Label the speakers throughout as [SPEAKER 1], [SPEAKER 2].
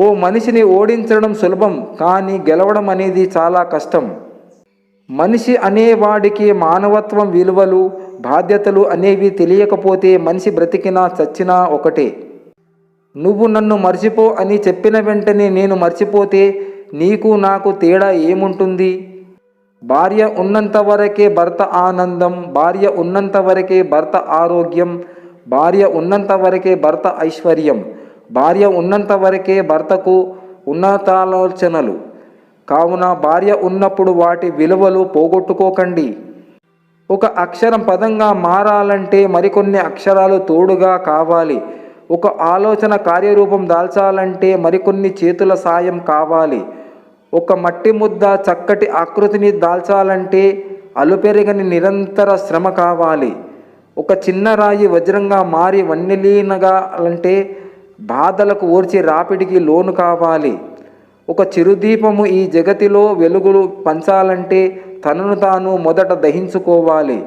[SPEAKER 1] ఓ మనిషిని ఓడించడం సులభం, కానీ గెలవడం అనేది చాలా కష్టం. మనిషి అనేవాడికి మానవత్వం, విలువలు, బాధ్యతలు అనేవి తెలియకపోతే మనిషి బ్రతికినా చచ్చినా ఒకటే. నువ్వు నన్ను మర్చిపో అని చెప్పిన వెంటనే నేను మర్చిపోతే నీకు నాకు తేడా ఏముంటుంది? భార్య ఉన్నంత వరకే భర్త ఆనందం, భార్య ఉన్నంత వరకే భర్త ఆరోగ్యం, భార్య ఉన్నంత వరకే భర్త ఐశ్వర్యం, భార్య ఉన్నంత వరకే భర్తకు ఉన్నతాలోచనలు. కావున భార్య ఉన్నప్పుడు వాటి విలువలు పోగొట్టుకోకండి. ఒక అక్షరం పదంగా మారాలంటే మరికొన్ని అక్షరాలు తోడుగా కావాలి. ఒక ఆలోచన కార్యరూపం దాల్చాలంటే మరికొన్ని చేతుల సాయం కావాలి. ఒక మట్టి ముద్ద చక్కటి ఆకృతిని దాల్చాలంటే అలుపెరగని నిరంతర శ్రమ కావాలి. ఒక చిన్న రాయి వజ్రంగా మారి వన్నెలీనగాలంటే బాధలకు ఓర్చి రాపిడికి లోను కావాలి. ఒక చిరుదీపము ఈ జగతిలో వెలుగులు పంచాలంటే తనను తాను మొదట దహించుకోవాలి.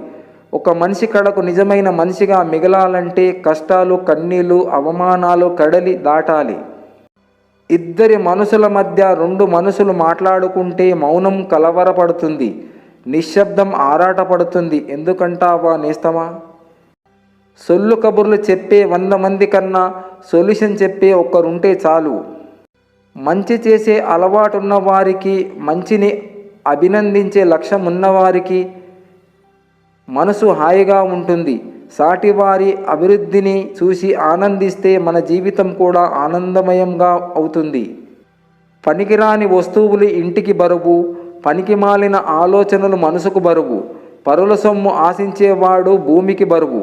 [SPEAKER 1] ఒక మనిషి కడకు నిజమైన మనిషిగా మిగలాలంటే కష్టాలు, కన్నీళ్లు, అవమానాలు కడలి దాటాలి. ఇద్దరి మనసుల మధ్య రెండు మనసులు మాట్లాడుకుంటే మౌనం కలవరపడుతుంది, నిశ్శబ్దం ఆరాటపడుతుంది. ఎందుకంటావా నేస్తమా? సొల్లు కబుర్లు చెప్పే 100 మంది కన్నా సొల్యూషన్ చెప్పే ఒక్కరుంటే చాలు. మంచి చేసే అలవాటున్న వారికి, మంచిని అభినందించే లక్ష్యం ఉన్నవారికి మనసు హాయిగా ఉంటుంది. సాటివారి అభివృద్ధిని చూసి ఆనందిస్తే మన జీవితం కూడా ఆనందమయంగా అవుతుంది. పనికిరాని వస్తువులు ఇంటికి బరువు, పనికిమాలిన ఆలోచనలు మనసుకు బరువు, పరుల సొమ్ము ఆశించేవాడు భూమికి బరువు.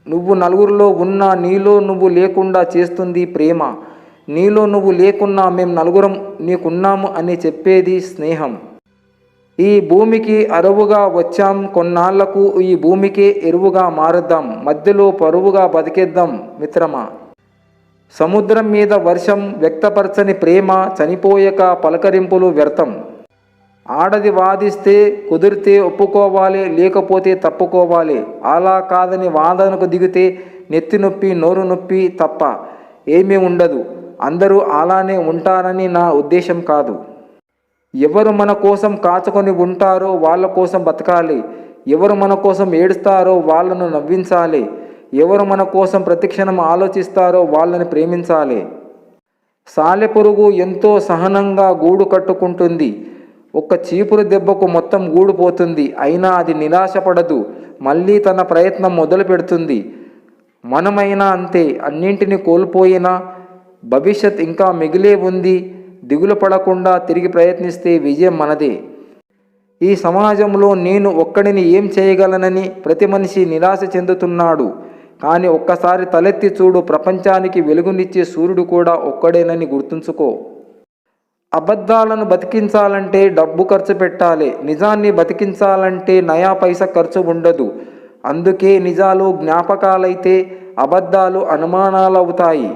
[SPEAKER 1] నువ్వు నలుగురిలో ఉన్నా నీలో నువ్వు లేకుండా చేస్తుంది ప్రేమ. నీలో నువ్వు లేకున్నా మేము నలుగురం నీకున్నాము అని చెప్పేది స్నేహం. ఈ భూమికి అరువుగా వచ్చాం, కొన్నాళ్లకు ఈ భూమికే ఎరువుగా మారుద్దాం. మధ్యలో పరువుగా బతికేద్దాం మిత్రమా. సముద్రం మీద వర్షం, వ్యక్తపరచని ప్రేమ, చనిపోయాక పలకరింపులు వ్యర్థం. ఆడది వాదిస్తే కుదిరితే ఒప్పుకోవాలి, లేకపోతే తప్పుకోవాలి. అలా కాదని వాదనకు దిగితే నెత్తి నొప్పి, నోరు నొప్పి తప్ప ఏమీ ఉండదు. అందరూ అలానే ఉంటారని నా ఉద్దేశం కాదు. ఎవరు మన కోసం కాచుకొని ఉంటారో వాళ్ళ కోసం బతకాలి. ఎవరు మన కోసం ఏడుస్తారో వాళ్ళను నవ్వించాలి. ఎవరు మన కోసం ప్రతిక్షణం ఆలోచిస్తారో వాళ్ళని ప్రేమించాలి. సాలెపురుగు ఎంతో సహనంగా గూడు కట్టుకుంటుంది. ఒక్క చీపురు దెబ్బకు మొత్తం గూడు పోతుంది. అయినా అది నిరాశపడదు, మళ్ళీ తన ప్రయత్నం మొదలు పెడుతుంది. మనమైనా అంతే. అన్నింటినీ కోల్పోయినా భవిష్యత్ ఇంకా మిగిలే ఉంది. దిగులు పడకుండా తిరిగి ప్రయత్నిస్తే విజయం మనదే. ఈ సమాజంలో నేను ఒక్కడిని ఏం చేయగలనని ప్రతి మనిషి నిరాశ చెందుతున్నాడు. కానీ ఒక్కసారి తలెత్తి చూడు, ప్రపంచానికి వెలుగునిచ్చే సూర్యుడు కూడా ఒక్కడేనని గుర్తుంచుకో. అబద్ధాలను బతికించాలంటే డబ్బు ఖర్చు పెట్టాలి. నిజాన్ని బతికించాలంటే నయా పైసా ఖర్చు ఉండదు. అందుకే నిజాలు జ్ఞాపకాలైతే అబద్ధాలు అనుమానాలవుతాయి.